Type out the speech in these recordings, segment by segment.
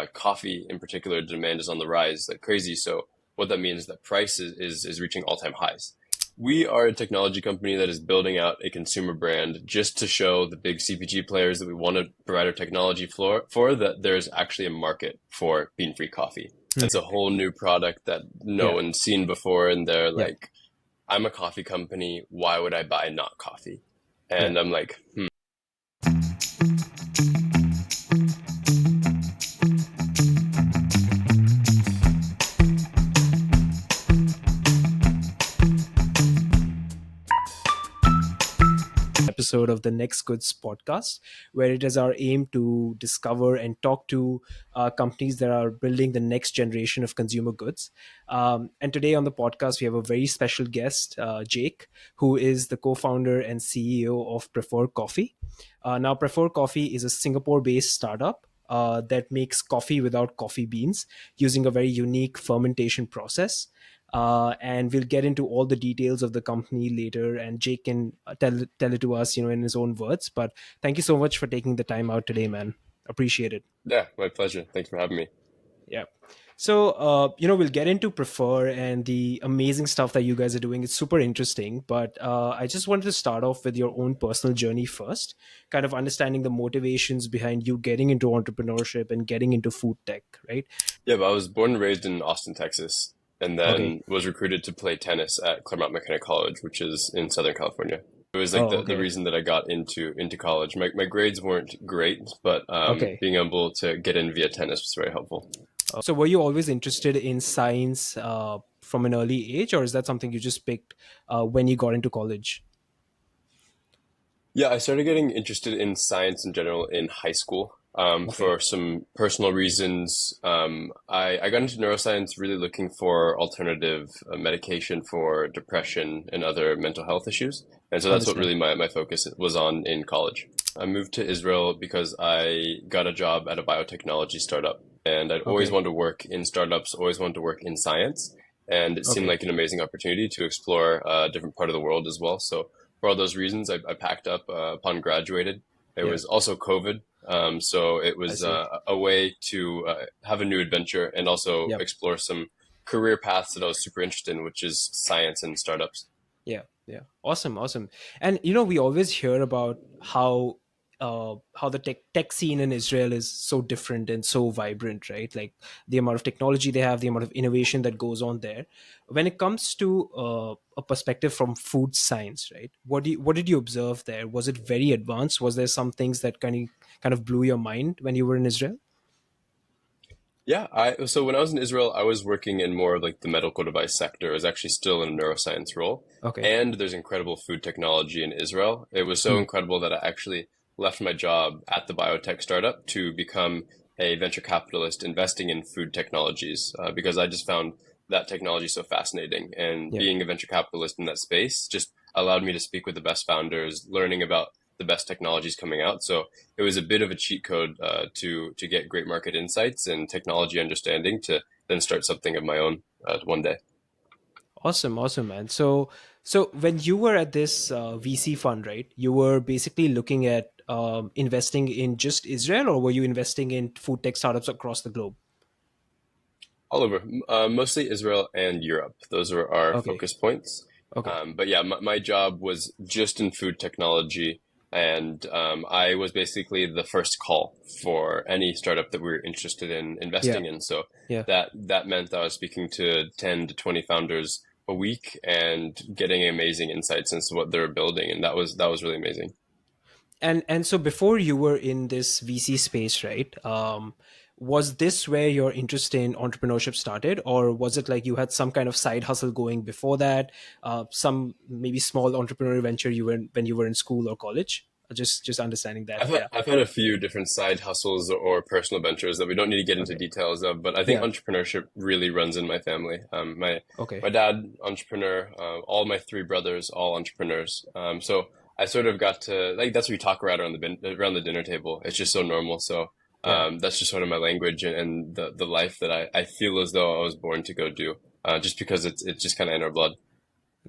coffee in particular, demand is on the rise like crazy. So what that means is that price is reaching all-time highs. We are a technology company that is building out a consumer brand just to show the big CPG players that we want to provide our technology for that there's actually a market for bean-free coffee. It's a whole new product that no Yeah. one's seen before, and they're Yeah. like, I'm a coffee company. Why would I buy not coffee? Yeah. And I'm like, Episode of the NexGoods Podcast, where it is our aim to discover and talk to companies that are building the next generation of consumer goods. And today on the podcast, we have a very special guest, Jake, who is the co-founder and CEO of Prefer Coffee. Now, Prefer Coffee is a Singapore-based startup that makes coffee without coffee beans using a very unique fermentation process. And we'll get into all the details of the company later, and Jake can tell it to us, in his own words. But thank you so much for taking the time out today, man. Appreciate it. yeah, my pleasure. Thanks for having me. Yeah. So, we'll get into Prefer and the amazing stuff that you guys are doing. It's super interesting, but I just wanted to start off with your own personal journey first, kind of understanding the motivations behind you getting into entrepreneurship and getting into food tech, right? Yeah, but I was born and raised in Austin, Texas, and Okay. then was recruited to play tennis at Claremont McKenna College, which is in Southern California. It was like Oh, the okay. reason that I got into college. My grades weren't great, but Okay. being able to get in via tennis was very helpful. So were you always interested in science from an early age, or is that something you just picked when you got into college? Yeah, I started getting interested in science in general in high school Okay. for some personal reasons. I got into neuroscience really looking for alternative medication for depression and other mental health issues. And so that's what Understand. really my focus was on in college. I moved to Israel because I got a job at a biotechnology startup. And I'd always Okay. wanted to work in startups, always wanted to work in science. And it seemed Okay. like an amazing opportunity to explore a different part of the world as well. So for all those reasons, I packed up upon graduated. It Yeah, was also COVID, so it I was see. a way to have a new adventure and also Yep. explore some career paths that I was super interested in, which is science and startups. Yeah. Yeah. Awesome. Awesome. And we always hear about how the tech scene in Israel is so different and so vibrant, right? Like the amount of technology they have, the amount of innovation that goes on there. When it comes to a perspective from food science, right? What did you observe there? Was it very advanced? Was there some things that kind of blew your mind when you were in Israel? Yeah, I so when I was in Israel, I was working in more of like the medical device sector. I was actually still in a neuroscience role. Okay. And there's incredible food technology in Israel. It was so Hmm. incredible that I actually left my job at the biotech startup to become a venture capitalist investing in food technologies because I just found that technology so fascinating. And Yeah. being a venture capitalist in that space just allowed me to speak with the best founders, learning about the best technologies coming out. So it was a bit of a cheat code to get great market insights and technology understanding to then start something of my own one day. Awesome, awesome, man. So when you were at this VC fund, right? You were basically looking at investing in just Israel, or were you investing in food tech startups across the globe? All over, mostly Israel and Europe. Those were our Okay, focus points. okay, But yeah, my job was just in food technology, and I was basically the first call for any startup that we were interested in yeah, investing in. So yeah. that meant that I was speaking to 10 to 20 founders a week and getting amazing insights into what they were building, and that was really amazing. And so before you were in this VC space, right? Was this where your interest in entrepreneurship started, or was it like you had some kind of side hustle going before that? Some maybe small entrepreneurial venture you were in when you were in school or college? Just understanding that. Yeah, I've had a few different side hustles or personal ventures that we don't need to get into okay, details of, but I think yeah, entrepreneurship really runs in my family. okay, My dad, entrepreneur, all my three brothers, all entrepreneurs. So I sort of got to like that's what we talk around around the dinner table. It's just so normal. So yeah. that's just sort of my language and the life that I feel as though I was born to go do, just because it's just kind of in our blood.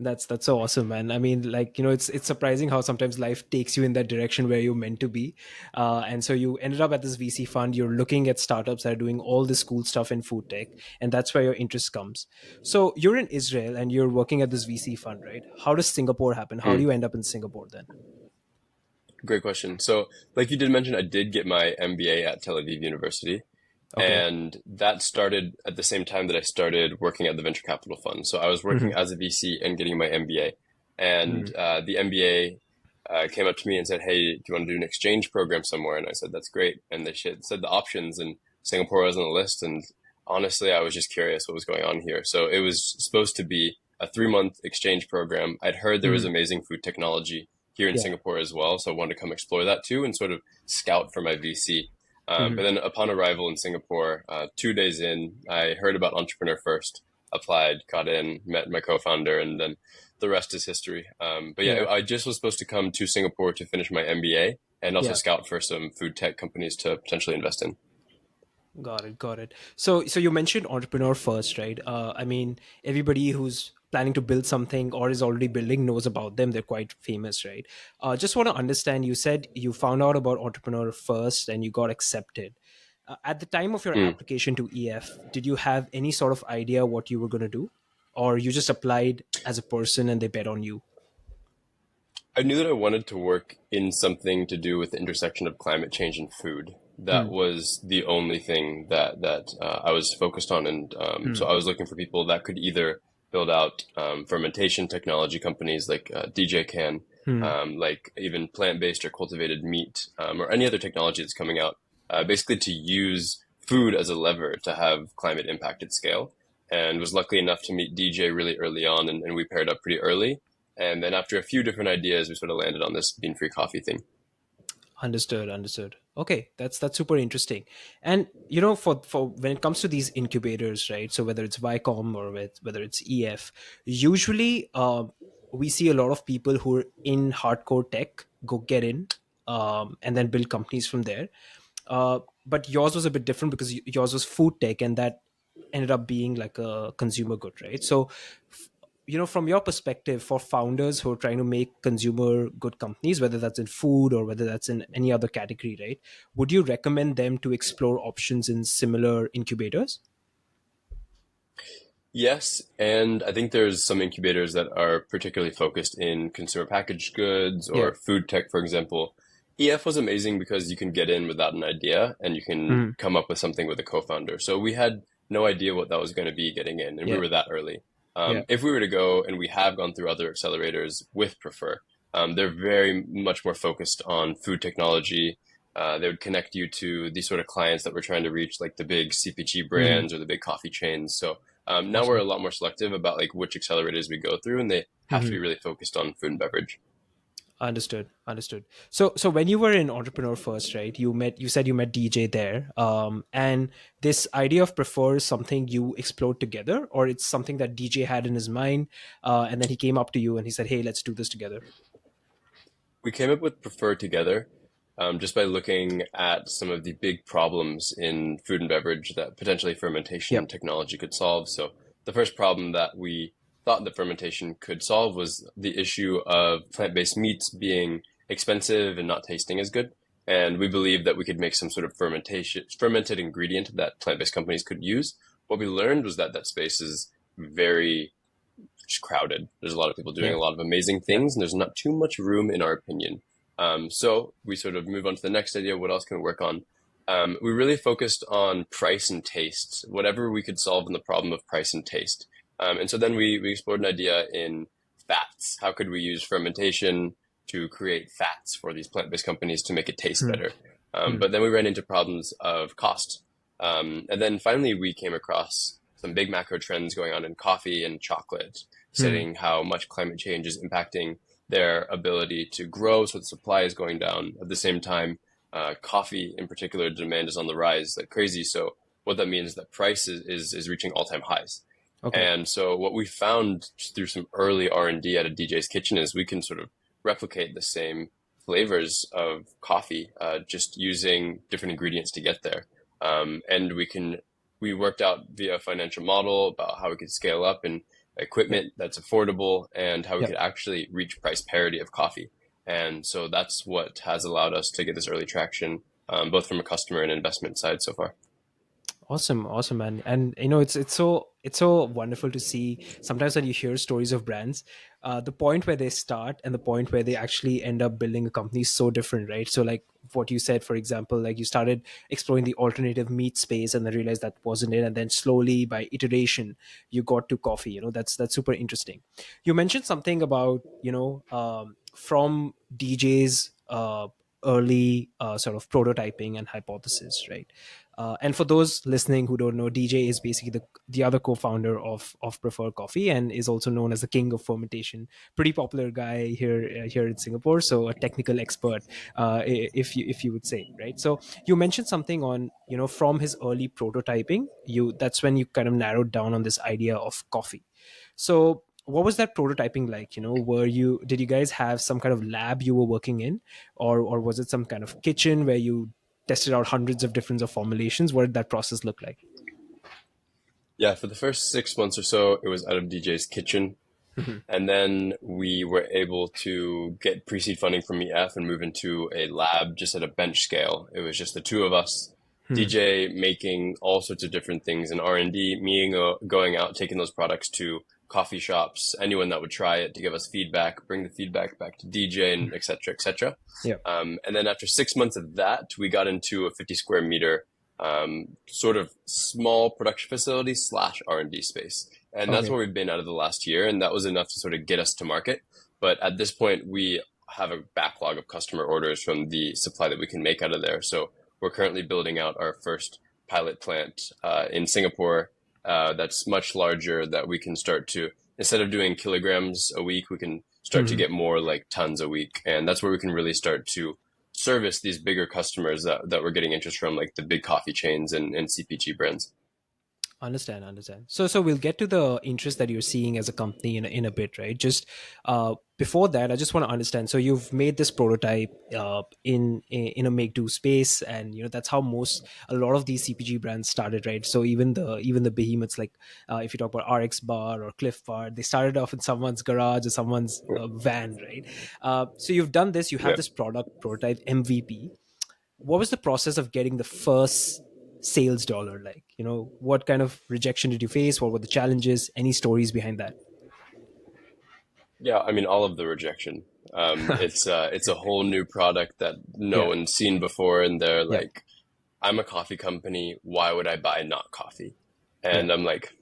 That's so awesome, man. I mean, like, it's surprising how sometimes life takes you in that direction where you're meant to be. And so you ended up at this VC fund. You're looking at startups that are doing all this cool stuff in food tech, and that's where your interest comes. So you're in Israel and you're working at this VC fund, right? How does Singapore happen? How do Mm, you end up in Singapore then? great question. So, like you did mention, I did get my MBA at Tel Aviv University. Okay. And that started at the same time that I started working at the venture capital fund. So I was working Hmm. as a VC and getting my MBA. And Hmm. the MBA came up to me and said, "Hey, do you want to do an exchange program somewhere?" And I said, "That's great." And they said the options, and Singapore was on the list. And honestly, I was just curious what was going on here. So it was supposed to be a 3 month exchange program. I'd heard there was Hmm. amazing food technology here in Yeah. Singapore as well. So I wanted to come explore that too and sort of scout for my VC. But Hmm. then upon arrival in Singapore, 2 days in, I heard about Entrepreneur First, applied, got in, met my co-founder, and then the rest is history. But yeah, Yeah. I just was supposed to come to Singapore to finish my MBA and also Yeah. scout for some food tech companies to potentially invest in. Got it. Got it. So you mentioned entrepreneur first, right? I mean, everybody who's planning to build something or is already building knows about them. They're quite famous, right? Just want to understand. You said you found out about entrepreneur first and you got accepted. At the time of your Mm. application to EF, did you have any sort of idea what you were going to do, or you just applied as a person and they bet on you? I knew that I wanted to work in something to do with the intersection of climate change and food. That Hmm. was the only thing that I was focused on, and so Hmm. I was looking for people that could either build out fermentation technology companies like DJ Can, Hmm. like even plant-based or cultivated meat, or any other technology that's coming out, basically to use food as a lever to have climate impact at scale. And was lucky enough to meet DJ really early on, and we paired up pretty early. And then after a few different ideas, we sort of landed on this bean-free coffee thing. Understood, understood. Okay, that's super interesting. And for when it comes to these incubators, right? So whether it's Vicom or whether it's EF, usually we see a lot of people who are in hardcore tech go get in, and then build companies from there. But yours was a bit different because yours was food tech, and that ended up being like a consumer good, right? So from your perspective, for founders who are trying to make consumer good companies, whether that's in food or whether that's in any other category, right, would you recommend them to explore options in similar incubators? Yes, and I think there's some incubators that are particularly focused in consumer packaged goods Yeah. or food tech, for example. EF was amazing because you can get in without an idea and you can Mhm. come up with something with a co-founder. So we had no idea what that was going to be getting in, and we Yeah. were that early. Yeah. If we were to go, and we have gone through other accelerators with Prefer, they're very much more focused on food technology. They would connect you to these sort of clients that we're trying to reach, like the big CPG Mhm. brands or the big coffee chains. So now we're Awesome. a lot more selective about like which accelerators we go through, and they have to be Mhm. really focused on food and beverage. Understood. Understood. So when you were in Entrepreneur First, right? You said you met DJ there, and this idea of Prefer is something you explored together, or it's something that DJ had in his mind, and then he came up to you and he said, "Hey, let's do this together." We came up with Prefer together just by looking at some of the big problems in food and beverage that potentially fermentation Yep. technology could solve. So the first problem that we thought that fermentation could solve was the issue of plant-based meats being expensive and not tasting as good. And we believed that we could make some sort of fermented ingredient that plant-based companies could use. What we learned was that that space is very just crowded. There's a lot of people doing Yeah. a lot of amazing Yeah. things, and there's not too much room, in our opinion. So we sort of move on to the next idea. What else can we work on? We really focused on price and taste, whatever we could solve in the problem of price and taste. And so then we explored an idea in fats. How could we use fermentation to create fats for these plant-based companies to make it taste Hmm. better? Hmm. But then we ran into problems of cost. And then finally, we came across some big macro trends going on in coffee and chocolate, Hmm. stating how much climate change is impacting their ability to grow. So the supply is going down. At the same time, coffee in particular, demand is on the rise like crazy. So what that means is that price is reaching all-time highs. Okay. And so what we found just through some early R&D at a DJ's kitchen is we can sort of replicate the same flavors of coffee, just using different ingredients to get there. And we worked out via a financial model about how we could scale up, and equipment that's affordable, and how we Yeah. could actually reach price parity of coffee. And so that's what has allowed us to get this early traction, both from a customer and investment side so far. Awesome, awesome, man. And it's so wonderful to see sometimes when you hear stories of brands, the point where they start and the point where they actually end up building a company is so different, right? So like what you said, for example, like you started exploring the alternative meat space and then realized that wasn't it, and then slowly by iteration you got to coffee. That's super interesting. You mentioned something about from DJ's early sort of prototyping and hypothesis, right? And for those listening who don't know, DJ is basically the other co-founder of Prefer Coffee and is also known as the king of fermentation. Pretty popular guy here in Singapore, so a technical expert, if you would say, right? So you mentioned something on from his early prototyping. That's when you kind of narrowed down on this idea of coffee. So what was that prototyping like? Did you guys have some kind of lab you were working in, or was it some kind of kitchen where you tested out hundreds of different of formulations? What did that process look like? Yeah, for the first 6 months or so, it was out of DJ's kitchen. Mhm. And then we were able to get pre-seed funding from EF and move into a lab just at a bench scale. It was just the two of us, Hmm. DJ making all sorts of different things in R&D, me going out, taking those products to coffee shops, anyone that would try it to give us feedback, bring the feedback back to DJ, and et cetera, et cetera. Yeah. And then after 6 months of that, we got into a 50 square meter sort of small production facility slash R&D space. And that's Okay. where we've been out of the last year. And that was enough to sort of get us to market. But at this point, we have a backlog of customer orders from the supply that we can make out of there. So we're currently building out our first pilot plant in Singapore that's much larger, that we can start to, instead of doing kilograms a week, we can start to Mhm. get more like tons a week. And that's where we can really start to service these bigger customers that we're getting interest from, like the big coffee chains and CPG brands. Understand. So we'll get to the interest that you're seeing as a company in a bit, right? Just before that, I just want to understand. So you've made this prototype in a make do space, and that's how a lot of these CPG brands started, right? So even the behemoths, like if you talk about RX Bar or Cliff Bar, they started off in someone's garage or someone's van, right? So you've done this. You have Yeah. this product prototype MVP. What was the process of getting the first sales dollar like? What kind of rejection did you face? What were the challenges? Any stories behind that? Yeah, I mean, all of the rejection. It's a whole new product that no Yeah. one's seen before, and they're Yeah. like, "I'm a coffee company. Why would I buy not coffee?" Yeah. And I'm like,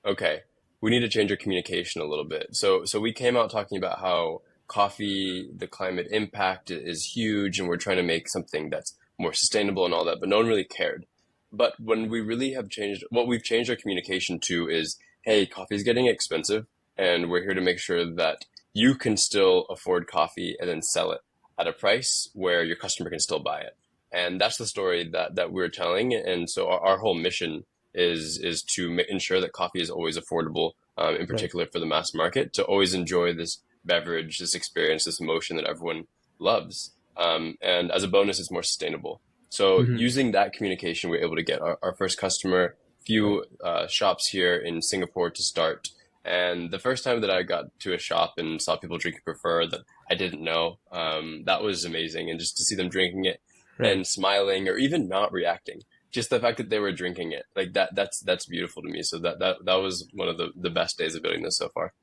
okay, we need to change our communication a little bit. So we came out talking about how coffee, the climate impact is huge, and we're trying to make something that's more sustainable and all that, but no one really cared. But when we really have changed, what we've changed our communication to is, hey, coffee's getting expensive, and we're here to make sure that you can still afford coffee and then sell it at a price where your customer can still buy it. And that's the story that we're telling. And so our whole mission is to ensure that coffee is always affordable, in Right. particular for the mass market, to always enjoy this beverage, this experience, this emotion that everyone loves. And as a bonus, it's more sustainable. So Hmm. using that communication, we're able to get our first customer, Right. few shops here in Singapore to start. And the first time that I got to a shop and saw people drinking Prefer that I didn't know, that was amazing. And just to see them drinking it Right. and smiling or even not reacting, just the fact that they were drinking it, like that's beautiful to me. So that was one of the best days of building this so far.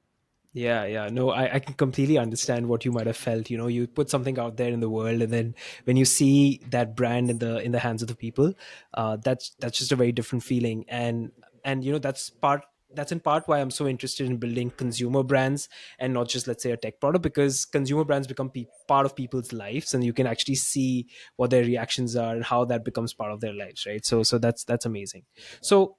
Yeah. No, I can completely understand what you might have felt. You put something out there in the world, and then when you see that brand in the hands of the people, that's just a very different feeling. And that's in part why I'm so interested in building consumer brands and not just, let's say, a tech product, because consumer brands become part of people's lives, and you can actually see what their reactions are and how that becomes part of their lives, right? So that's amazing. So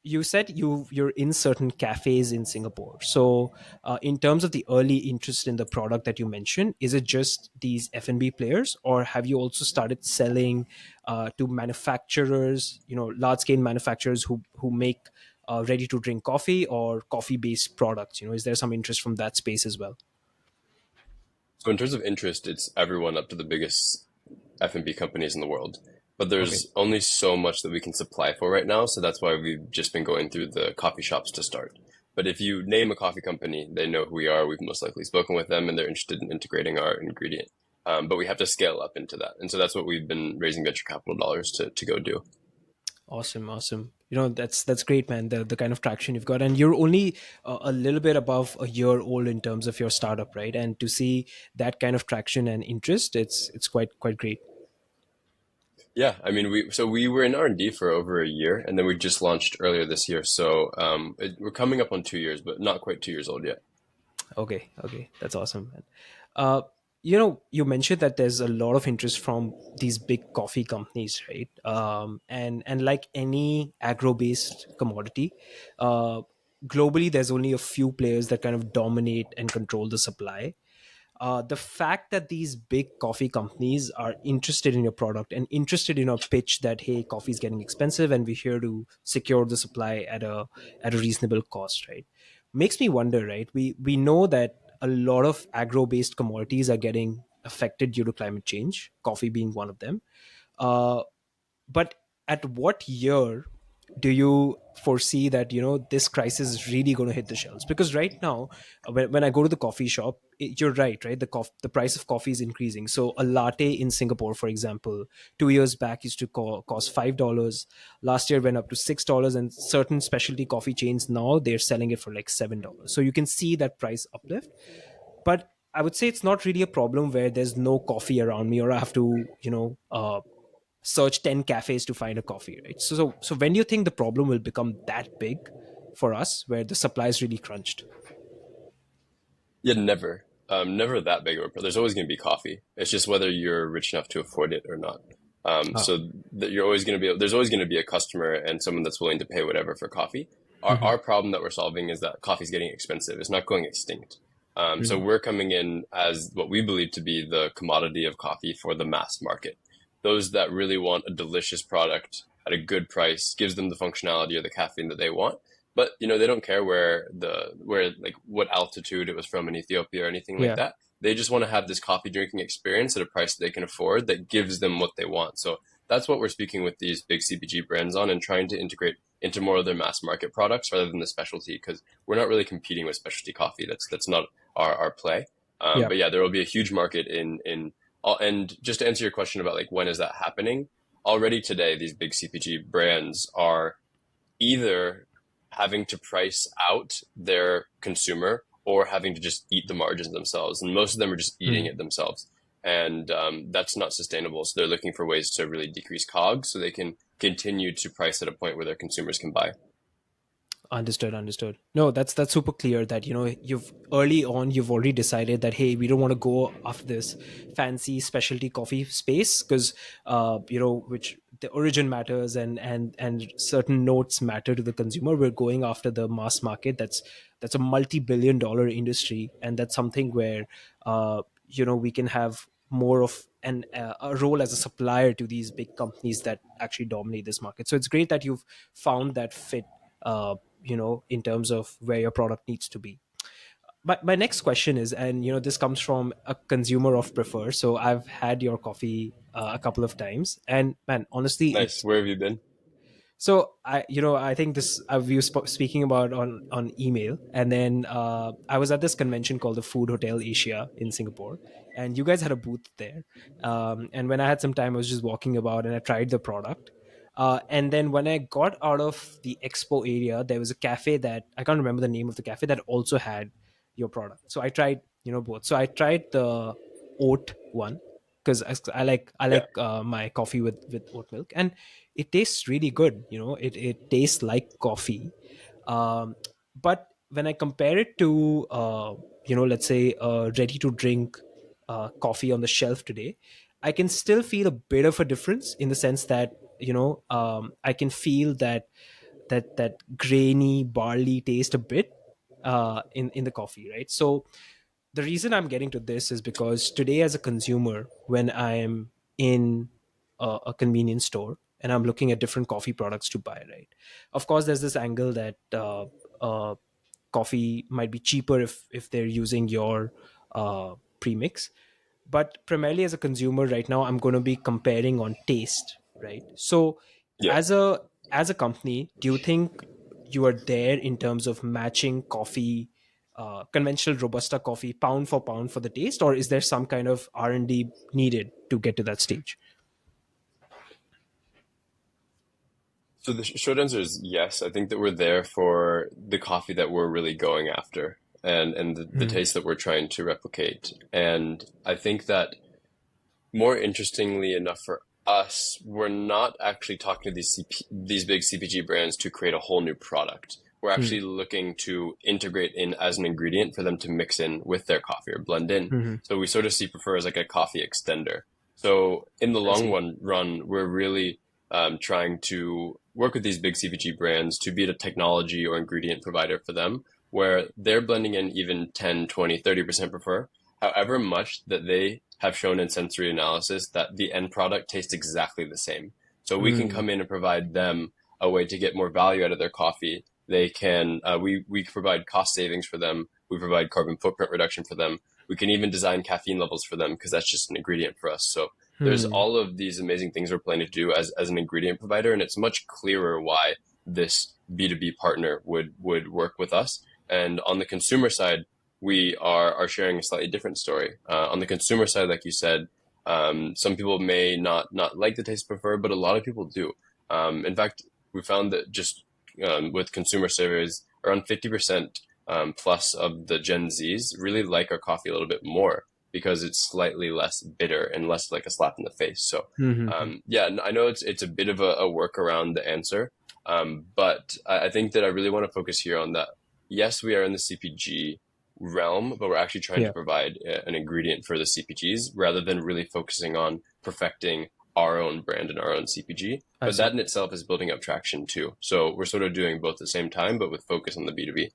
you said you're in certain cafes in Singapore. So, in terms of the early interest in the product that you mentioned, is it just these F&B players, or have you also started selling to manufacturers, large scale manufacturers who make ready to drink coffee or coffee based products? Is there some interest from that space as well? So in terms of interest, it's everyone up to the biggest F&B companies in the world. But Okay. there's only so much that we can supply for right now. So that's why we've just been going through the coffee shops to start. But if you name a coffee company, they know who we are. We've most likely spoken with them, and they're interested in integrating our ingredient. But we have to scale up into that, and so that's what we've been raising venture capital dollars to go do. Awesome, awesome. That's great, man. The kind of traction you've got, and you're only a little bit above a year old in terms of your startup, right? And to see that kind of traction and interest, it's quite great. Yeah, I mean, we were in R&D for over a year, and then we just launched earlier this year. So we're coming up on 2 years, but not quite 2 years old yet. Okay, okay, that's awesome, man. Uh, you mentioned that there's a lot of interest from these big coffee companies, right? And like any agro-based commodity, uh, globally, there's only a few players that kind of dominate and control the supply. The fact that these big coffee companies are interested in your product and interested in a pitch that, hey, coffee is getting expensive and we're here to secure the supply at a reasonable cost, right, makes me wonder, right? We know that a lot of agro based commodities are getting affected due to climate change, coffee being one of them. uh, but at what year do you foresee that this crisis is really going to hit the shelves? Because right now, when I go to the coffee shop, you're right, the price of coffee is increasing. So a latte in Singapore, for example, 2 years back used to cost $5. Last year went up to $6, and certain specialty coffee chains now they're selling it for like $7. So you can see that price uplift. But I would say it's not really a problem where there's no coffee around me, or I have to search 10 cafes to find a coffee, right? So when do you think the problem will become that big for us where the supply is really crunched? Yeah, never. Never that big of a. There's always going to be coffee. It's just whether you're rich enough to afford it or not. Oh. So that you're always going to be. There's always going to be a customer and someone that's willing to pay whatever for coffee. Hmm. Our problem that we're solving is that coffee's getting expensive. It's not going extinct. So Hmm. we're coming in as what we believe to be the commodity of coffee for the mass market. Those that really want a delicious product at a good price, gives them the functionality or the caffeine that they want, but they don't care where like what altitude it was from in Ethiopia or anything like Yeah. that. They just want to have this coffee drinking experience at a price that they can afford that gives them what they want. So that's what we're speaking with these big CPG brands on, and trying to integrate into more of their mass market products rather than the specialty, because we're not really competing with specialty coffee. That's not our play. Yeah. But yeah, there will be a huge market in all. And just to answer your question about like when is that happening, already today these big CPG brands are either having to price out their consumer or having to just eat the margins themselves. And most of them are just eating Hmm. it themselves. And that's not sustainable. So they're looking for ways to really decrease COGS so they can continue to price at a point where their consumers can buy. Understood, understood. No, that's super clear that you've early on you've already decided that, hey, we don't want to go after this fancy specialty coffee space because which the origin matters, and certain notes matter to the consumer. We're going after the mass market. That's a multi-billion dollar industry, and that's something where we can have more of a role as a supplier to these big companies that actually dominate this market. So it's great that you've found that fit, in terms of where your product needs to be. But my next question is, and this comes from a consumer of Prefer. So I've had your coffee a couple of times, and man, honestly, Nice. it's Where have you been? so I think this we were speaking about on email, and then I was at this convention called the Food Hotel Asia in Singapore, and you guys had a booth there. And when I had some time, I was just walking about, and I tried the product. And then when I got out of the expo area, there was a cafe that I can't remember the name of the cafe that also had your product. So I tried, both. So I tried the oat one because I like Yeah. my coffee with oat milk, and it tastes really good. It tastes like coffee. Um, but when I compare it to let's say ready to drink coffee on the shelf today, I can still feel a bit of a difference in the sense that I can feel that grainy barley taste a bit in the coffee, right? So the reason I'm getting to this is because today, as a consumer, when I am in a convenience store and I'm looking at different coffee products to buy, right? Of course, there's this angle that coffee might be cheaper if they're using your premix. But primarily, as a consumer, right now, I'm going to be comparing on taste, right? So, Yeah. as a company, do you think you are there in terms of matching coffee, conventional robusta coffee, pound for pound for the taste, or is there some kind of R&D needed to get to that stage? So the short answer is yes. I think that we're there for the coffee that we're really going after, and the Mm, taste that we're trying to replicate. And I think that more interestingly enough for us, we're not actually talking to these big CPG brands to create a whole new product. We're mm, actually looking to integrate in as an ingredient for them to mix in with their coffee or blend in. mhm. So we sort of see prefer as like a coffee extender. So in the I long see. run, we're really trying to work with these big CPG brands to be a technology or ingredient provider for them, where they're blending in even 10, 20, 30% prefer, however much that they have shown in sensory analysis that the end product tastes exactly the same. So we can Mm, come in and provide them a way to get more value out of their coffee. They can, we provide cost savings for them. We provide carbon footprint reduction for them. We can even design caffeine levels for them because that's just an ingredient for us. So there's mm. all of these amazing things we're planning to do as an ingredient provider. And it's much clearer why this B2B partner would work with us. And on the consumer side, we are sharing a slightly different story. On the consumer side, like you said, some people may not like the taste prefer, but a lot of people do. In fact, we found that just with consumer surveys, around 50% plus of the Gen Zs really like our coffee a little bit more because it's slightly less bitter and less like a slap in the face. So, Mhm. yeah, I know it's a bit of a work around the answer, but I think that I really want to focus here on that. Yes, we are in the CPG realm, but we're actually trying to Yeah, provide an ingredient for the CPGs rather than really focusing on perfecting our own brand and our own CPG. I But that see. in itself is building up traction too. So we're sort of doing both at the same time, but with focus on the B2B.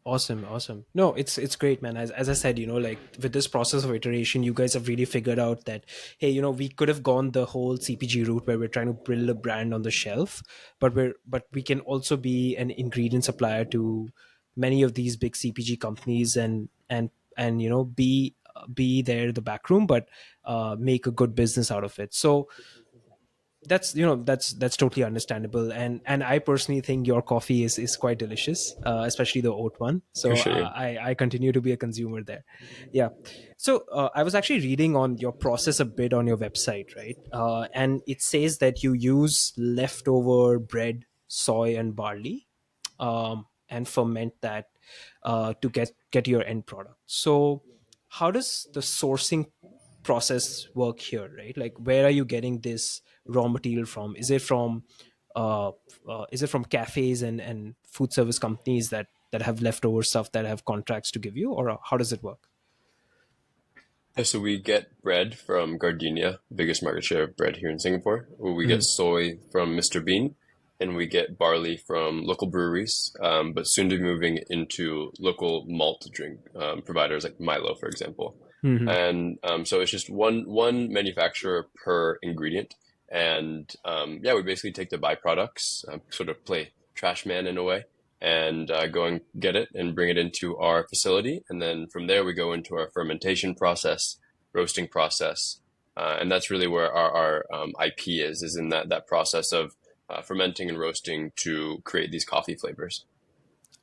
Awesome, awesome. No, it's great, man. As I said, like with this process of iteration, you guys have really figured out that, hey, we could have gone the whole CPG route where we're trying to build a brand on the shelf, but we can also be an ingredient supplier to many of these big CPG companies, and be there in the back room, but make a good business out of it. So that's totally understandable, and I personally think your coffee is quite delicious, especially the oat one. So Appreciate you. I continue to be a consumer there. Yeah. So I was actually reading on your process a bit on your website, right? And it says that you use leftover bread, soy, and barley, and ferment that to get your end product. So how does the sourcing process work here, right? Like, where are you getting this raw material from? Uh, is it from cafes and food service companies that have leftover stuff that have contracts to give you, or how does it work? Yeah, so we get bread from Gardenia, biggest market share of bread here in Singapore. We get Mhm. soy from Mr. Bean, and we get barley from local breweries, but soon to be moving into local malt drink providers like Milo, for example. Mhm. And so it's just one manufacturer per ingredient. And yeah, we basically take the byproducts, sort of play trash man in a way, and go and get it and bring it into our facility. And then from there, we go into our fermentation process, roasting process. And that's really where our IP is in that process of fermenting and roasting to create these coffee flavors.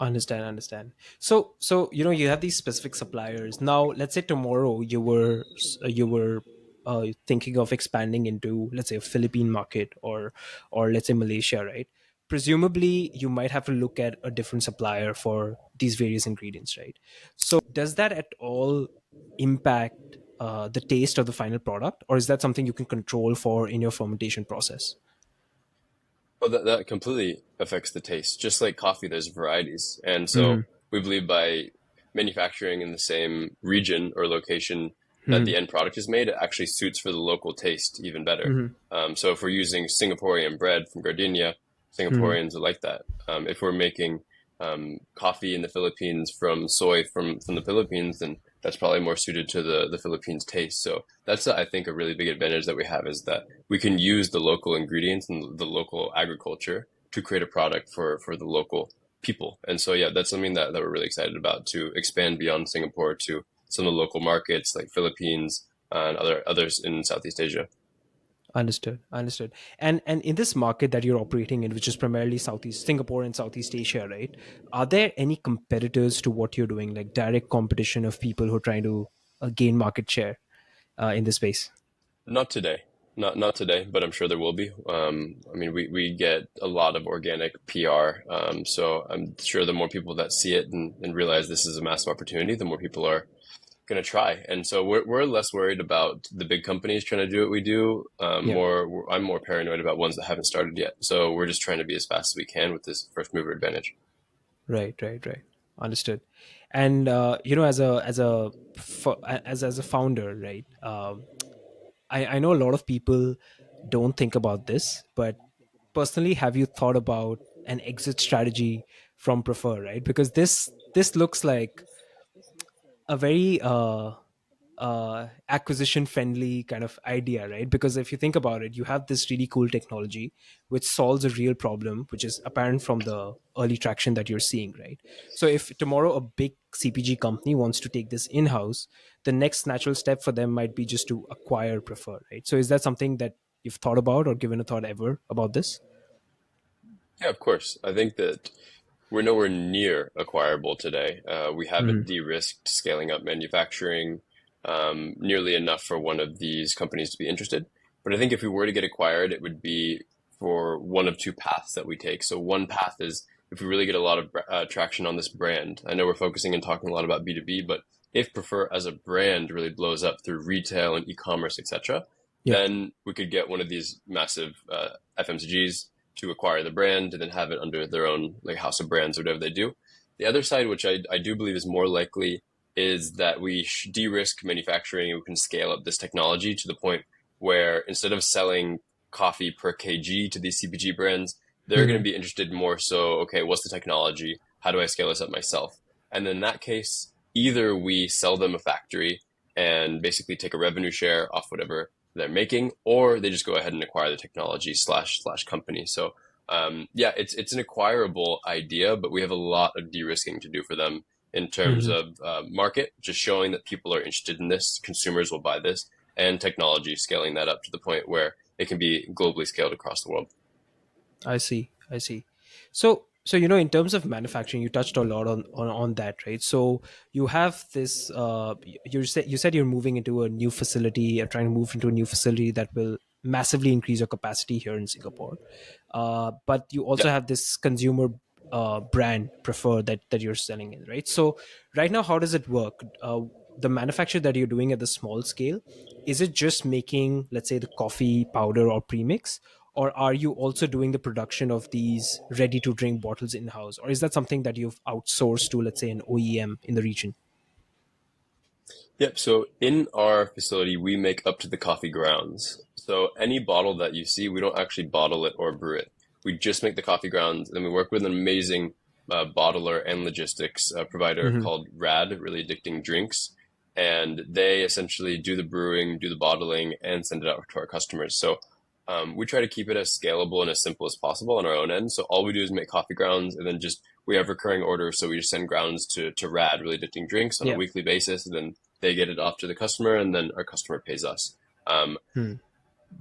Understand. So you have these specific suppliers. Now let's say tomorrow you were thinking of expanding into, let's say, a Philippine market, or let's say Malaysia, right? Presumably you might have to look at a different supplier for these various ingredients, right? So does that at all impact the taste of the final product, or is that something you can control for in your fermentation process? Well, that completely affects the taste. Just like coffee, there's varieties. And so Hmm. we believe by manufacturing in the same region or location that Hmm. the end product is made, it actually suits for the local taste even better. Hmm. So if we're using Singaporean bread from Gardenia, Hmm. Singaporeans like that. If we're making coffee in the Philippines from soy from the Philippines, then that's probably more suited to the Philippines taste. So that's, I think, a really big advantage that we have is that we can use the local ingredients and the local agriculture to create a product for the local people. And so, yeah, that's something that we're really excited about to expand beyond Singapore to some of the local markets like Philippines and others in Southeast Asia. Understood. Understood. And in this market that you're operating in, which is primarily Southeast Singapore and Southeast Asia, right? Are there any competitors to what you're doing, like direct competition of people who are trying to gain market share in this space? Not today. Not today, but I'm sure there will be. I mean, we get a lot of organic PR, so I'm sure the more people that see it and realize this is a massive opportunity, the more people are going to try. And so we're less worried about the big companies trying to do what we do. Yeah. I'm more paranoid about ones that haven't started yet. So we're just trying to be as fast as we can with this first mover advantage. Right. Right. Right. Understood. And as a founder, right? I know a lot of people don't think about this, but personally, have you thought about an exit strategy from Prefer, right? Because this looks like a very acquisition friendly kind of idea, right? Because if you think about it, you have this really cool technology which solves a real problem, which is apparent from the early traction that you're seeing, right? So if tomorrow a big CPG company wants to take this in house, the next natural step for them might be just to acquire Prefer, right? So is that something that you've thought about or given a thought ever about this? Yeah, of course. I think that we're nowhere near acquirable today. We haven't Mhm. de-risked scaling up manufacturing nearly enough for one of these companies to be interested. But I think if we were to get acquired, it would be for one of two paths that we take. So one path is if we really get a lot of traction on this brand. I know we're focusing and talking a lot about B2B, but if Prefer as a brand really blows up through retail and e-commerce, etc., Yeah. then we could get one of these massive FMCGs to acquire the brand and then have it under their own like house of brands or whatever they do. The other side, which I do believe is more likely, is that we de-risk manufacturing and we can scale up this technology to the point where instead of selling coffee per kg to these CPG brands, they're going to Mhm. be interested more so, okay, what's the technology? How do I scale this up myself? And then in that case, either we sell them a factory and basically take a revenue share off whatever they're making, or they just go ahead and acquire the technology slash company. So yeah, it's an acquirable idea, but we have a lot of de-risking to do for them in terms Mhm. of market, just showing that people are interested in this, consumers will buy this, and technology, scaling that up to the point where it can be globally scaled across the world. I see. I see. So in terms of manufacturing, you touched a lot on that, right? So you have this. You said you're moving into a new facility, or trying to move into a new facility that will massively increase your capacity here in Singapore. But you also Yeah. have this consumer brand prefer that you're selling in, right? So right now, how does it work? The manufacture that you're doing at the small scale, is it just making, let's say, the coffee powder or premix, or are you also doing the production of these ready to drink bottles in house, or is that something that you've outsourced to, let's say, an OEM in the region? Yep. So in our facility, we make up to the coffee grounds. So any bottle that you see, we don't actually bottle it or brew it. We just make the coffee grounds. And then we work with an amazing bottler and logistics provider Hmm. called RAD, Really Addicting Drinks. And they essentially do the brewing, do the bottling, and send it out to our customers. So we try to keep it as scalable and as simple as possible on our own end. So all we do is make coffee grounds and then just we have recurring orders. So we just send grounds to RAD, Really Addicting Drinks, on a Yeah. weekly basis. And then they get it off to the customer, and then our customer pays us. Um, Hmm.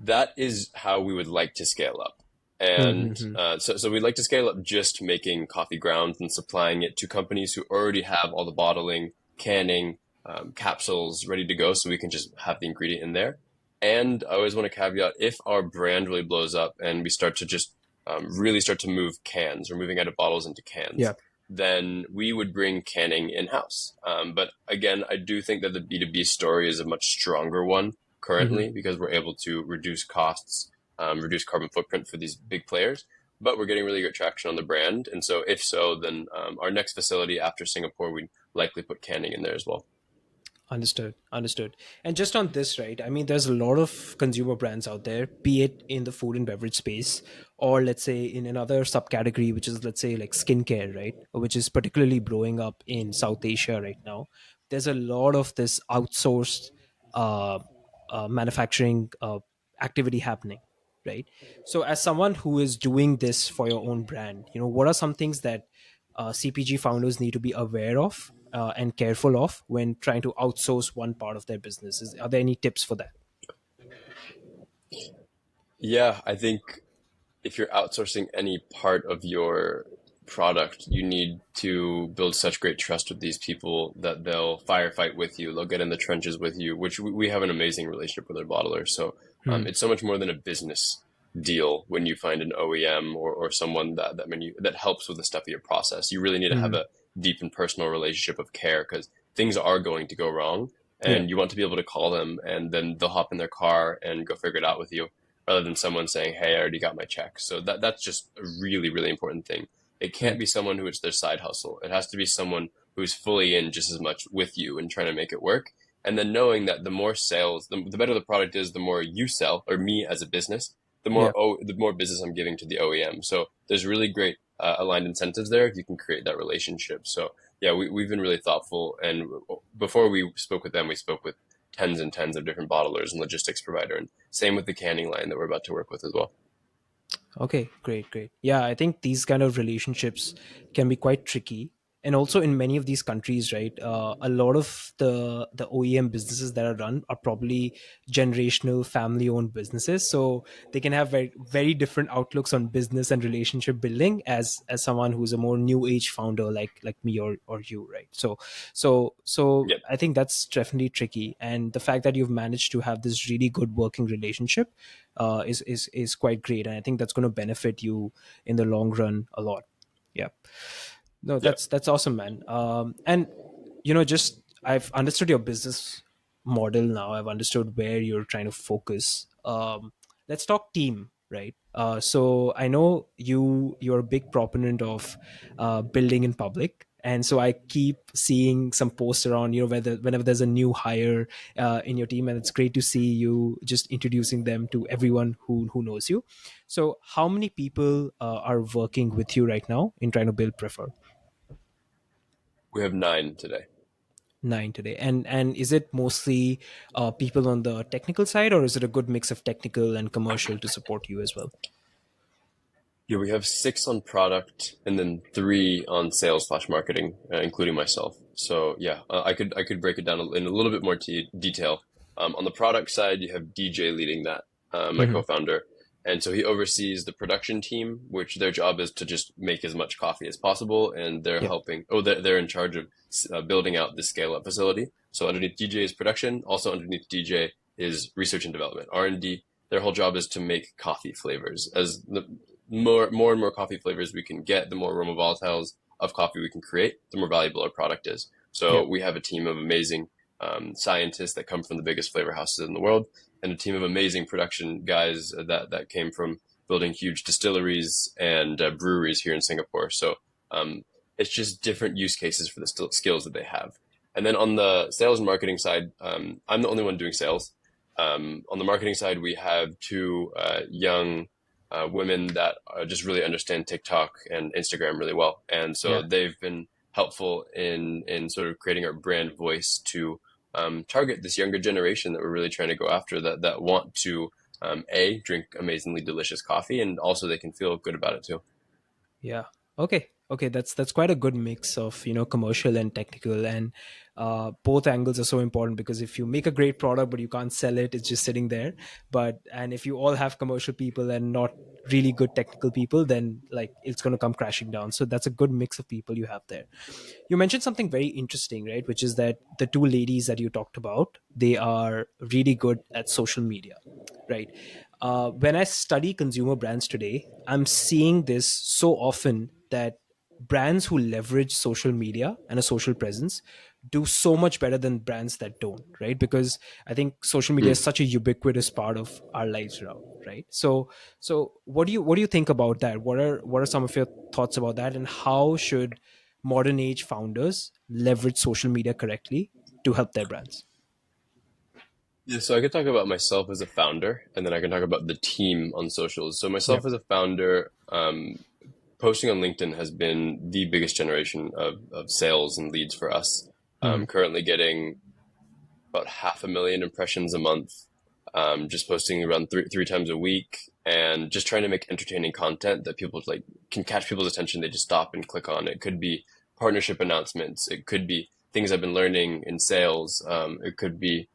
that is how we would like to scale up. Hmm. Hmm, And hmm. so we'd like to scale up just making coffee grounds and supplying it to companies who already have all the bottling, canning, capsules ready to go, so we can just have the ingredient in there. And I always want to caveat, if our brand really blows up and we start to just really start to move cans, or moving out of bottles into cans, Yeah. then we would bring canning in house. But again, I do think that the B2B story is a much stronger one Hmm. currently because we're able to reduce costs, reduce carbon footprint for these big players. But we're getting really good traction on the brand. And so, if so, then our next facility after Singapore, we'd likely put canning in there as well. Understood. Understood. And just on this, right? I mean, there's a lot of consumer brands out there, be it in the food and beverage space, or let's say in another subcategory, which is, let's say, like skincare, right? Which is particularly blowing up in South Asia right now. There's a lot of this outsourced uh, manufacturing activity happening, right? So, as someone who is doing this for your own brand, what are some things that CPG founders need to be aware of and careful of when trying to outsource one part of their business? Are there any tips for that? Yeah, I think if you're outsourcing any part of your product, you need to build such great trust with these people that they'll firefight with you. They'll get in the trenches with you, which we have an amazing relationship with our bottlers. So Hmm. it's so much more than a business deal when you find an OEM or someone that helps with the stuff of your process. You really need to have Hmm. a deep and personal relationship of care because things are going to go wrong. Yeah. And you want to be able to call them and then they'll hop in their car and go figure it out with you rather than someone saying, "Hey, I already got my check." So that's just a really, really important thing. It can't Right. be someone who it's their side hustle. It has to be someone who's fully in just as much with you and trying to make it work. And then knowing that the more sales, the better the product is, the more you sell, or me as a business, Yeah. the more business I'm giving to the OEM. So there's really great aligned incentives there if you can create that relationship. So yeah, we've been really thoughtful. And before we spoke with them, we spoke with tens and tens of different bottlers and logistics provider, and same with the canning line that we're about to work with as well. Okay, great, great. Yeah, I think these kind of relationships can be quite tricky. And also in many of these countries, right, a lot of the OEM businesses that are run are probably generational family owned businesses. So they can have very, very different outlooks on business and relationship building as someone who's a more new age founder like me or you, right? So Yep. I think that's definitely tricky. And the fact that you've managed to have this really good working relationship is quite great, and I think that's going to benefit you in the long run a lot. Yeah, no, Yep. that's awesome, man. And just I've understood your business model now. I've understood where you're trying to focus. Let's talk team, right? So I know you're a big proponent of building in public, and so I keep seeing some posts around, whenever there's a new hire in your team, and it's great to see you just introducing them to everyone who knows you. So how many people are working with you right now in trying to build Prefer? We have 9 today. Nine today. And is it mostly people on the technical side, or is it a good mix of technical and commercial to support you as well? Yeah, we have 6 on product and then 3 on sales/marketing, including myself. So yeah, I could break it down in a little bit more detail. On the product side, you have DJ leading that, my Hmm. co-founder, and so he oversees the production team, which their job is to just make as much coffee as possible, and they're Yep. helping. Oh, they're in charge of building out the scale-up facility. So underneath DJ is production. Also underneath DJ is research and development, R&D. Their whole job is to make coffee flavors. As the more and more coffee flavors we can get, the more aroma volatiles of coffee we can create, the more valuable our product is. So Yep. we have a team of amazing scientists that come from the biggest flavor houses in the world, and a team of amazing production guys that came from building huge distilleries and breweries here in Singapore. So um, it's just different use cases for the skills that they have. And then on the sales and marketing side, I'm the only one doing sales. On the marketing side, we have 2 young women that just really understand TikTok and Instagram really well, and so Yeah. they've been helpful in sort of creating our brand voice to target this younger generation that we're really trying to go after, that want to a drink amazingly delicious coffee, and also they can feel good about it too. Yeah. Okay. Okay. That's quite a good mix of commercial and technical, and both angles are so important, because if you make a great product but you can't sell it, it's just sitting there. And if you all have commercial people and not really good technical people, then like it's going to come crashing down. So that's a good mix of people you have there. You mentioned something very interesting, right? Which is that the two ladies that you talked about, they are really good at social media, right? When I study consumer brands today, I'm seeing this so often that brands who leverage social media and a social presence do so much better than brands that don't, right? Because I think social media is Mm. such a ubiquitous part of our lives now, right? So what do you think about that? What are some of your thoughts about that, and how should modern age founders leverage social media correctly to help their brands? Yeah, so I could talk about myself as a founder, and then I can talk about the team on socials. So Yeah. myself as a founder, posting on LinkedIn has been the biggest generation of sales and leads for us. Hmm. Currently getting about 500,000 impressions a month, just posting around three times a week, and just trying to make entertaining content that people like can catch people's attention. They just stop and click on. It could be partnership announcements. It could be things I've been learning in sales. It could be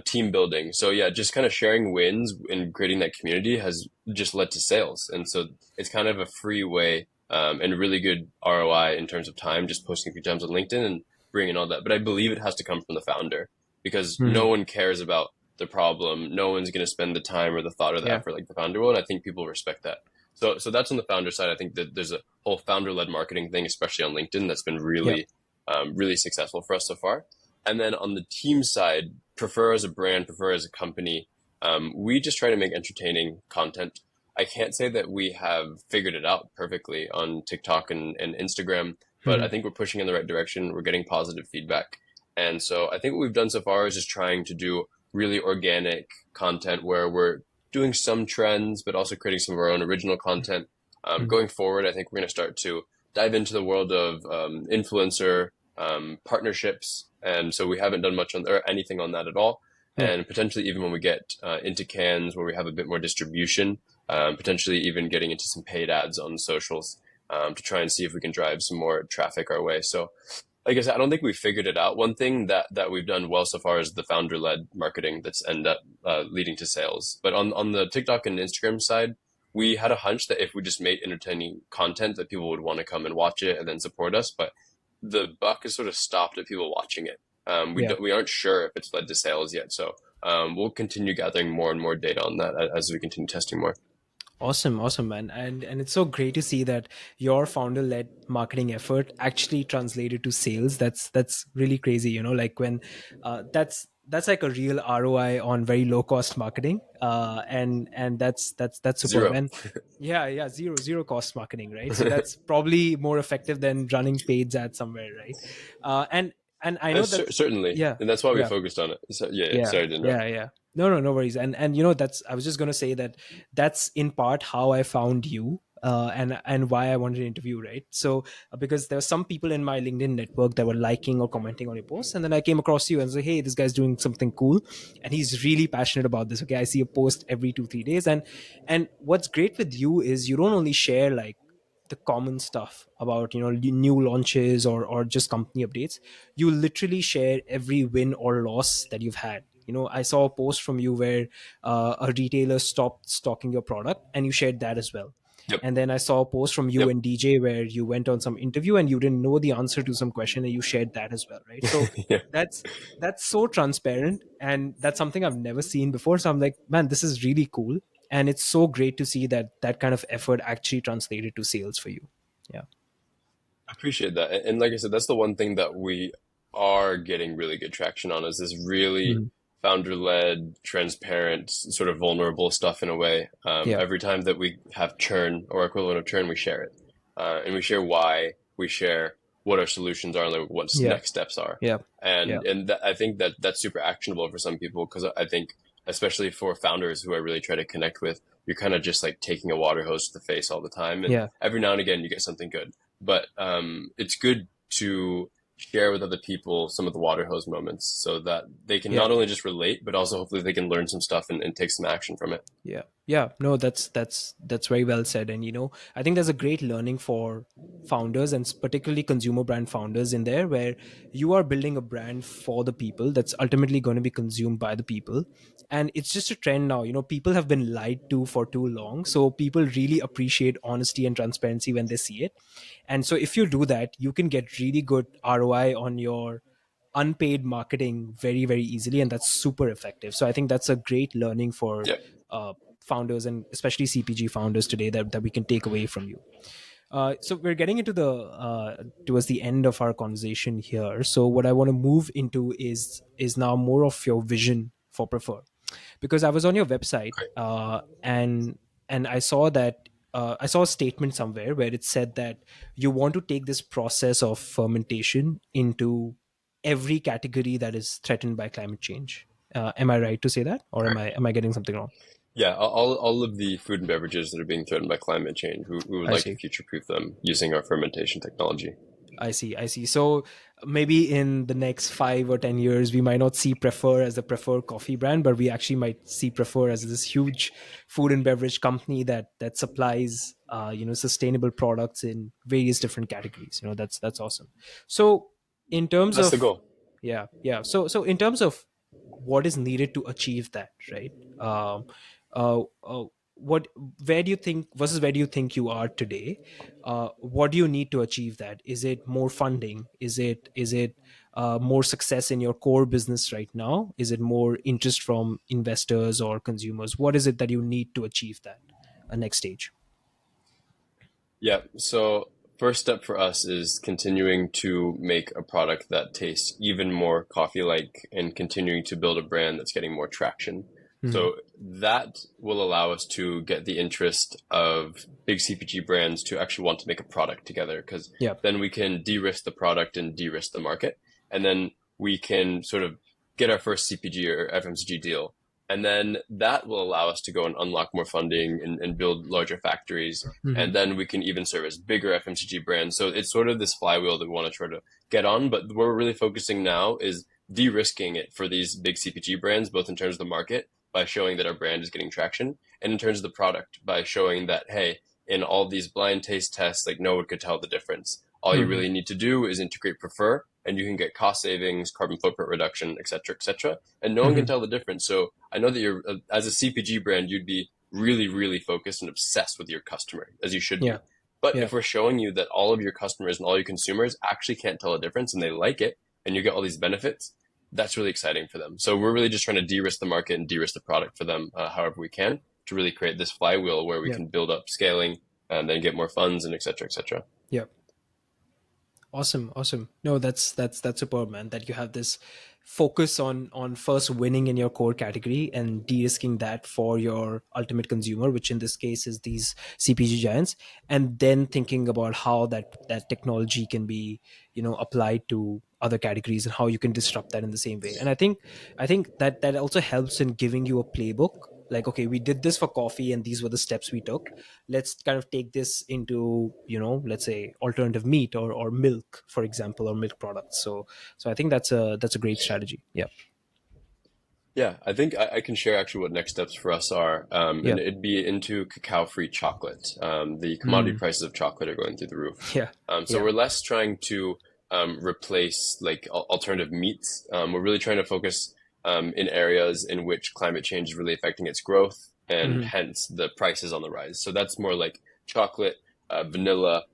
team building. So yeah, just kind of sharing wins and creating that community has just led to sales. And so it's kind of a free way and really good ROI in terms of time, just posting a few times on LinkedIn and bringing all that. But I believe it has to come from the founder because no Mhm. one cares about the problem. No one's going to spend the time or the thought or the Yeah. effort like the founder will. And I think people respect that. So that's on the founder side. I think that there's a whole founder led marketing thing, especially on LinkedIn, that's been Yeah. really successful for us so far. And then on the team side, prefer as a brand, prefer as a company, we just try to make entertaining content. I can't say that we have figured it out perfectly on TikTok and Instagram, but I Mhm. think we're pushing in the right direction. We're getting positive feedback. And so I think what we've done so far is just trying to do really organic content where we're doing some trends, but also creating some of our own original content. Mhm. Going forward, I think we're going to start to dive into the world of influencer partnerships, and so we haven't done much on or anything on that at all. Yeah. And potentially, even when we get into cans, where we have a bit more distribution, potentially even getting into some paid ads on socials to try and see if we can drive some more traffic our way. So, like I said, I don't think we figured it out. One thing that we've done well so far is the founder led marketing that's ended up leading to sales. But on the TikTok and Instagram side, we had a hunch that if we just made entertaining content, that people would want to come and watch it and then support us. But the buck is sort of stopped at people watching it. Yeah. We aren't sure if it's led to sales yet, so we'll continue gathering more and more data on that as we continue testing more. Awesome, awesome, man. And it's so great to see that your founder led marketing effort actually translated to sales. That's really crazy, like when that's like a real ROI on very low cost marketing. And that's superb. Zero. And yeah, yeah, zero cost marketing, right? So that's probably more effective than running paid ads somewhere, right? And I know that. Certainly, Yeah. and that's why we Yeah. focused on it. So, yeah. Yeah, Sorry to yeah, interrupt. yeah. No, no, no worries. And that's, I was just going to say that that's in part how I found you, and why I wanted to interview, right? So because there were some people in my LinkedIn network that were liking or commenting on your posts, and then I came across you and said, hey, this guy's doing something cool, and he's really passionate about this. Okay, I see a post every 2 3 days, and what's great with you is you don't only share like the common stuff about new launches or just company updates. You literally share every win or loss that you've had. I saw a post from you where a retailer stopped stocking your product, and you shared that as well. Yep. And then I saw a post from you Yep. and DJ where you went on some interview and you didn't know the answer to some question, and you shared that as well, right? So Yeah. that's that's so transparent, and that's something I've never seen before. So I'm like, man, this is really cool. And it's so great to see that that kind of effort actually translated to sales for you. Yeah. I appreciate that. And like I said, that's the one thing that we are getting really good traction on is this really Mhm. founder-led, transparent, sort of vulnerable stuff in a way. Yeah. Every time that we have churn or equivalent of churn, we share it. And we share why, we share what our solutions are and like what Yeah. next steps are. Yeah. Yeah. And I think that that's super actionable for some people because I think, especially for founders who I really try to connect with, you're kind of just like taking a water hose to the face all the time. And Yeah. every now and again, you get something good. But it's good to share with other people some of the water hose moments so that they can Yeah. not only just relate, but also hopefully they can learn some stuff and take some action from it. Yeah. Yeah. No, that's very well said. And I think there's a great learning for founders, and particularly consumer brand founders in there, where you are building a brand for the people that's ultimately going to be consumed by the people. And it's just a trend now. People have been lied to for too long. So people really appreciate honesty and transparency when they see it. And so if you do that, you can get really good ROI on your unpaid marketing very, very easily, and that's super effective. So I think that's a great learning for Yeah. founders, and especially CPG founders today, that we can take away from you. So we're getting into the towards the end of our conversation here. So what I want to move into is now more of your vision for Prefer, because I was on your website, Great. and I saw a statement somewhere where it said that you want to take this process of fermentation into every category that is threatened by climate change. Am I right to say that, or am I Correct. am I getting something wrong? Yeah, all of the food and beverages that are being threatened by climate change, we would I like to see. future proof them using our fermentation technology. I see. I see. So maybe in the next 5 or 10 years, we might not see Prefer as the Prefer coffee brand, but we actually might see Prefer as this huge food and beverage company that supplies sustainable products in various different categories. That's awesome. So In terms That's the of, goal. yeah, so in terms of what is needed to achieve that, right? Uh, uh what Where do you think, versus where do you think you are today? What do you need to achieve that? Is it more funding? Is it more success in your core business right now? Is it more interest from investors or consumers? What is it that you need to achieve that next stage? Yeah. So first step for us is continuing to make a product that tastes even more coffee-like and continuing to build a brand that's getting more traction. Hmm. So that will allow us to get the interest of big CPG brands to actually want to make a product together, because Yeah. then we can de-risk the product and de-risk the market. And then we can sort of get our first CPG or FMCG deal. And then that will allow us to go and unlock more funding and build larger factories, Hmm. and then we can even service bigger FMCG brands. So it's sort of this flywheel that we want to try to get on. But where we're really focusing now is de-risking it for these big CPG brands, both in terms of the market by showing that our brand is getting traction, and in terms of the product by showing that, hey, in all these blind taste tests, like no one could tell the difference. All you Hmm. really need to do is integrate Prefer, and you can get cost savings, carbon footprint reduction, et cetera, et cetera. And no one can Hmm. tell the difference. So I know that you're, as a CPG brand, you'd be really, really focused and obsessed with your customer, as you should Yeah. be. But Yeah. if we're showing you that all of your customers and all your consumers actually can't tell a difference and they like it, and you get all these benefits, that's really exciting for them. So we're really just trying to de-risk the market and de-risk the product for them, however we can, to really create this flywheel where we Yeah. can build up scaling and then get more funds and et cetera, et cetera. Yeah. Awesome, awesome. No, that's superb, man. That you have this focus on first winning in your core category and de-risking that for your ultimate consumer, which in this case is these CPG giants, and then thinking about how that technology can be, applied to other categories and how you can disrupt that in the same way. And I think that also helps in giving you a playbook. Like, okay, we did this for coffee, and these were the steps we took. Let's kind of take this into, let's say alternative meat or milk, for example, or milk products. So I think that's a great strategy. Yeah. Yeah, I think I can share actually what next steps for us are, Yeah. and it'd be into cacao-free chocolate. The commodity Mm. prices of chocolate are going through the roof. Yeah. So Yeah. we're less trying to replace like alternative meats. We're really trying to focus in areas in which climate change is really affecting its growth, and Hmm. hence the price is on the rise. So that's more like chocolate, vanilla,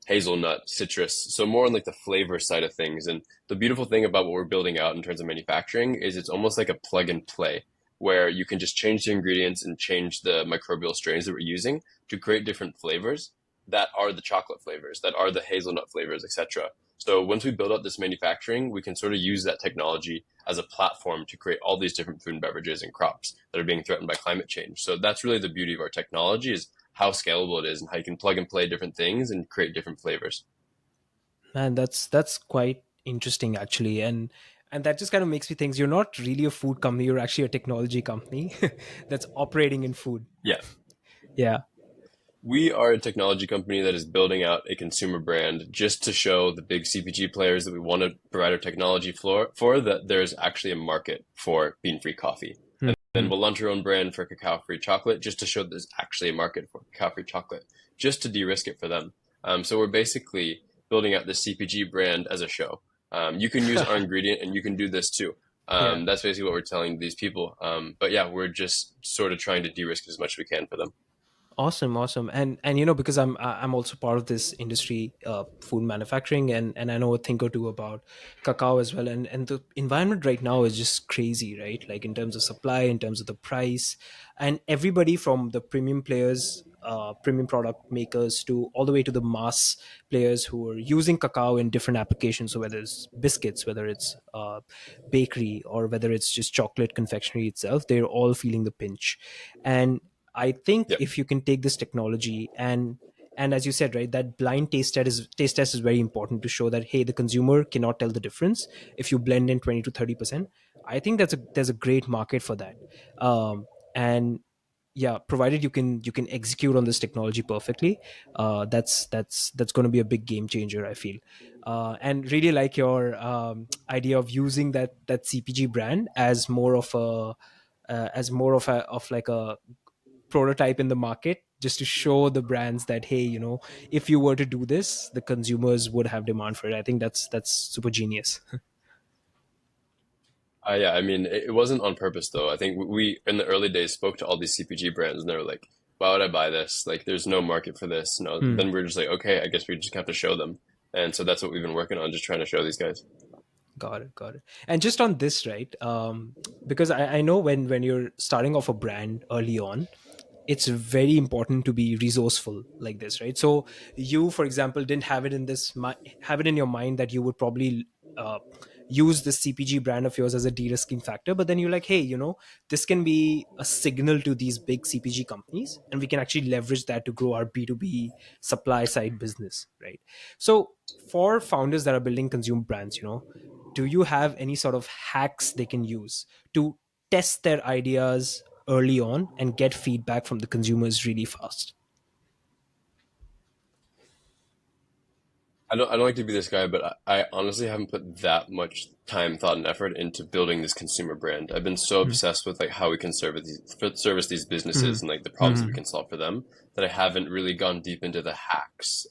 hazelnut, citrus. So more on like the flavor side of things. And the beautiful thing about what we're building out in terms of manufacturing is it's almost like a plug and play, where you can just change the ingredients and change the microbial strains that we're using to create different flavors that are the chocolate flavors, that are the hazelnut flavors, etc. So once we build out this manufacturing, we can sort of use that technology as a platform to create all these different food and beverages and crops that are being threatened by climate change. So that's really the beauty of our technology, is how scalable it is and how you can plug and play different things and create different flavors. Man, that's quite interesting, actually. And that just kind of makes me think you're not really a food company, you're actually a technology company that's operating in food. Yeah. Yeah. We are a technology company that is building out a consumer brand just to show the big CPG players that we want to provide our technology for that there's actually a market for bean-free coffee. And then Mhm. we'll launch our own brand for cacao-free chocolate just to show that there's actually a market for cacao-free chocolate, just to de-risk it for them. So we're basically building out the CPG brand as a show. You can use our ingredient and you can do this too. Yeah. That's basically what we're telling these people. But yeah, we're just sort of trying to de-risk it as much as we can for them. Awesome, awesome. And because I'm also part of this industry, food manufacturing, and I know a thing or two about cacao as well. And the environment right now is just crazy, right? Like in terms of supply, in terms of the price, and everybody from the premium players, premium product makers, to all the way to the mass players who are using cacao in different applications. So whether it's biscuits, whether it's bakery, or whether it's just chocolate confectionery itself, they're all feeling the pinch. And I think Yep. if you can take this technology and as you said, right, that blind taste test is very important to show that, hey, the consumer cannot tell the difference if you blend in 20 to 30%. I think there's a great market for that. And yeah, provided you can execute on this technology perfectly, that's going to be a big game changer, I feel. And really like your idea of using that CPG brand as more of a of like a prototype in the market, just to show the brands that, hey, if you were to do this, the consumers would have demand for it. I think that's super genius. Yeah, I mean, it wasn't on purpose though. I think we in the early days spoke to all these CPG brands and they were like, why would I buy this? Like, there's no market for this. No, Hmm. then we are just like, okay, I guess we just have to show them. And so that's what we've been working on, just trying to show these guys. Got it, got it. And just on this, right? Because I know when you're starting off a brand early on, it's very important to be resourceful like this, right? So you, for example, didn't have it in have it in your mind that you would probably use this CPG brand of yours as a de-risking factor, but then you're like, hey, this can be a signal to these big CPG companies, and we can actually leverage that to grow our B2B supply side business, right? So for founders that are building consumer brands, do you have any sort of hacks they can use to test their ideas early on and get feedback from the consumers really fast? I don't like to be this guy, but I honestly haven't put that much time, thought, and effort into building this consumer brand. I've been so obsessed with like how we can service these businesses and like the problems that we Mm-hmm. can solve for them that I haven't really gone deep into the hacks.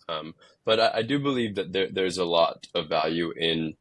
But I do believe that there's a lot of value in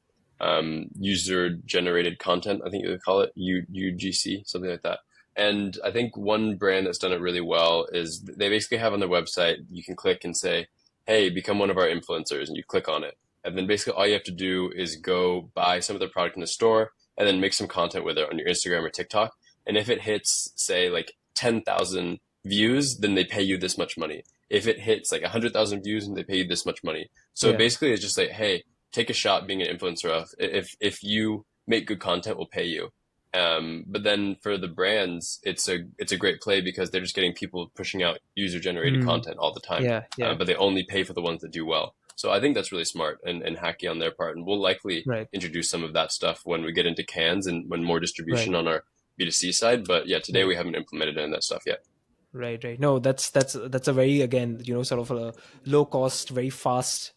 user generated content. I think you would call it UGC, something like that. And I think one brand that's done it really well is they basically have on their website, you can click and say, hey, become one of our influencers, and you click on it. And then basically all you have to do is go buy some of their product in the store and then make some content with it on your Instagram or TikTok. And if it hits, say, like 10,000 views, then they pay you this much money. If it hits like 100,000 views, then they pay you this much money. So Yeah. basically it's just like, hey, take a shot being an influencer of if you make good content, we'll pay you. But then for the brands, it's a great play because they're just getting people pushing out user generated Mm. content all the time, Yeah. Yeah. but they only pay for the ones that do well. So I think that's really smart and hacky on their part, and we'll likely Right. introduce some of that stuff when we get into cans and when more Right. distribution on our B2C side. But yeah, today Right. we haven't implemented any of that stuff yet. Right, right. No, that's a very, again, sort of a low cost, very fast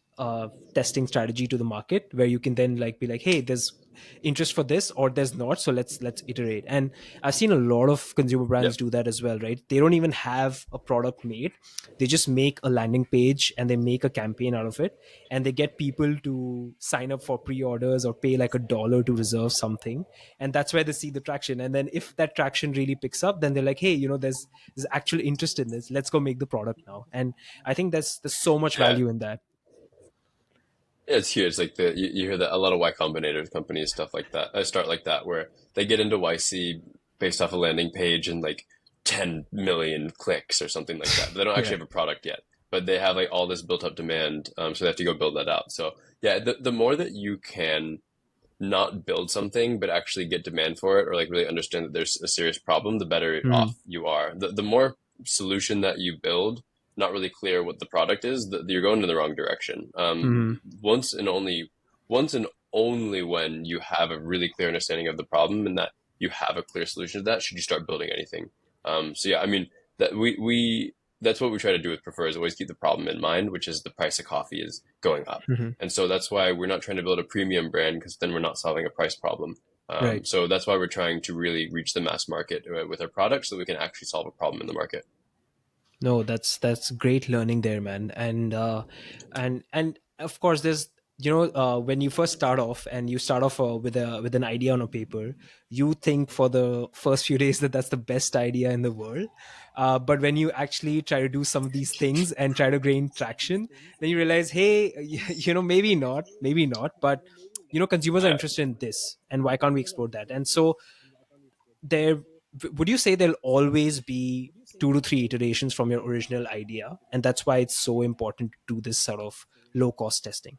testing strategy to the market, where you can then like be like, hey, there's interest for this or there's not, so let's iterate. And I've seen a lot of consumer brands Yep. do that as well, right? They don't even have a product made. They just make a landing page and they make a campaign out of it, and they get people to sign up for pre-orders or pay like $1 to reserve something, and that's where they see the traction. And then if that traction really picks up, then they're like, hey, there's actual interest in this, let's go make the product now. And I think there's so much Yeah. value in that. Yeah, it's huge. Like you hear that a lot of Y Combinator companies, stuff like that. I start like that where they get into YC based off a landing page and like 10 million clicks or something like that. But they don't Yeah. actually have a product yet. But they have like all this built up demand, so they have to go build that out. So yeah, the more that you can not build something but actually get demand for it or like really understand that there's a serious problem, the better Mm. off you are. The more solution that you build, not really clear what the product is, you're going in the wrong direction. Mm. Once and only when you have a really clear understanding of the problem and that you have a clear solution to that, should you start building anything. So yeah, I mean that we that's what we try to do with Prefer is always keep the problem in mind, which is the price of coffee is going up. Hmm. And so that's why we're not trying to build a premium brand because then we're not solving a price problem. Right. So that's why we're trying to really reach the mass market with our products so we can actually solve a problem in the market. No, that's great learning there, man. And of course, there's when you first start off and you start off with an idea on a paper, you think for the first few days that that's the best idea in the world. But when you actually try to do some of these things and try to gain traction, then you realize, hey, maybe not, but consumers are Yeah. interested in this, and why can't we explore that? And so there, would you say there'll always be 2 to 3 iterations from your original idea, and that's why it's so important to do this sort of low cost testing?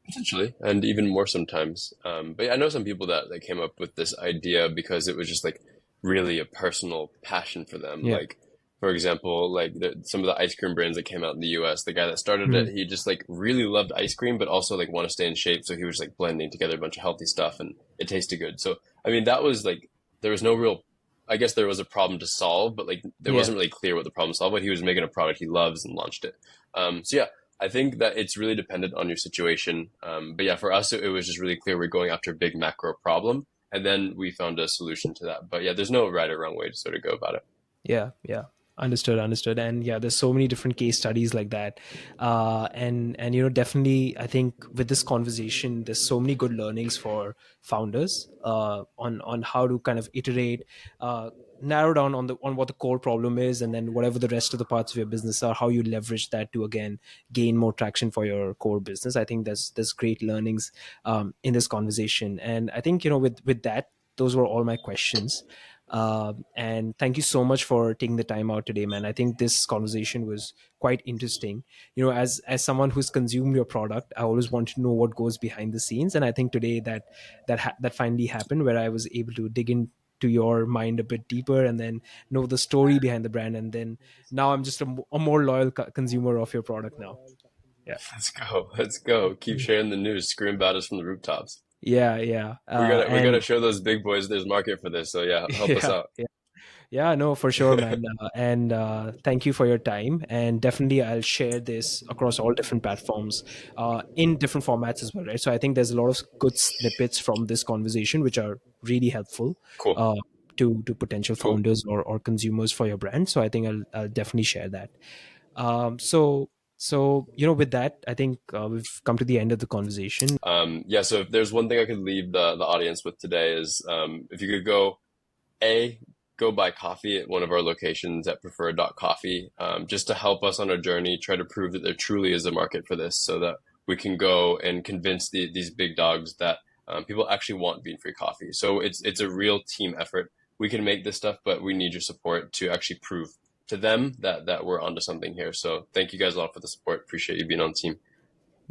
Potentially, and even more sometimes. But yeah, I know some people that came up with this idea because it was just like really a personal passion for them. Yeah. Like, for example, like some of the ice cream brands that came out in the US, the guy that started it, Mhm. he just like really loved ice cream, but also like want to stay in shape. So he was like blending together a bunch of healthy stuff and it tasted good. So, I mean, that was like, there was no real, I guess there was a problem to solve, but like it Yeah. wasn't really clear what the problem solved, but he was making a product he loves and launched it. So yeah, I think that it's really dependent on your situation. But yeah, for us, it was just really clear we're going after a big macro problem, and then we found a solution to that. But yeah, there's no right or wrong way to sort of go about it. Yeah. Yeah. Understood. And yeah, there's so many different case studies like that. And definitely, I think with this conversation, there's so many good learnings for founders on how to kind of iterate, narrow down on what the core problem is, and then whatever the rest of the parts of your business are, how you leverage that to again gain more traction for your core business. I think there's great learnings in this conversation, and I think with that, those were all my questions. And thank you so much for taking the time out today, man. I think this conversation was quite interesting. As someone who's consumed your product, I always want to know what goes behind the scenes, and I think today that finally happened, where I was able to dig into your mind a bit deeper and then know the story behind the brand, and then now I'm just a more loyal consumer of your product now. Yeah. Let's go. Let's go. Keep sharing the news. Scream about us from the rooftops. Yeah. We gotta And show those big boys there's market for this. So yeah, help us yeah, out. yeah. Yeah, no, for sure, man. And thank you for your time. And definitely, I'll share this across all different platforms in different formats as well, right? So I think there's a lot of good snippets from this conversation, which are really helpful Cool. uh, to potential Cool. founders or consumers for your brand. So I think I'll definitely share that. So with that, I think we've come to the end of the conversation. Yeah, so if there's one thing I could leave the audience with today is if you could A, go buy coffee at one of our locations at preferred.coffee, just to help us on our journey, try to prove that there truly is a market for this so that we can go and convince these big dogs that people actually want bean-free coffee. So it's a real team effort. We can make this stuff, but we need your support to actually prove to them that we're onto something here. So thank you guys a lot for the support. Appreciate you being on the team.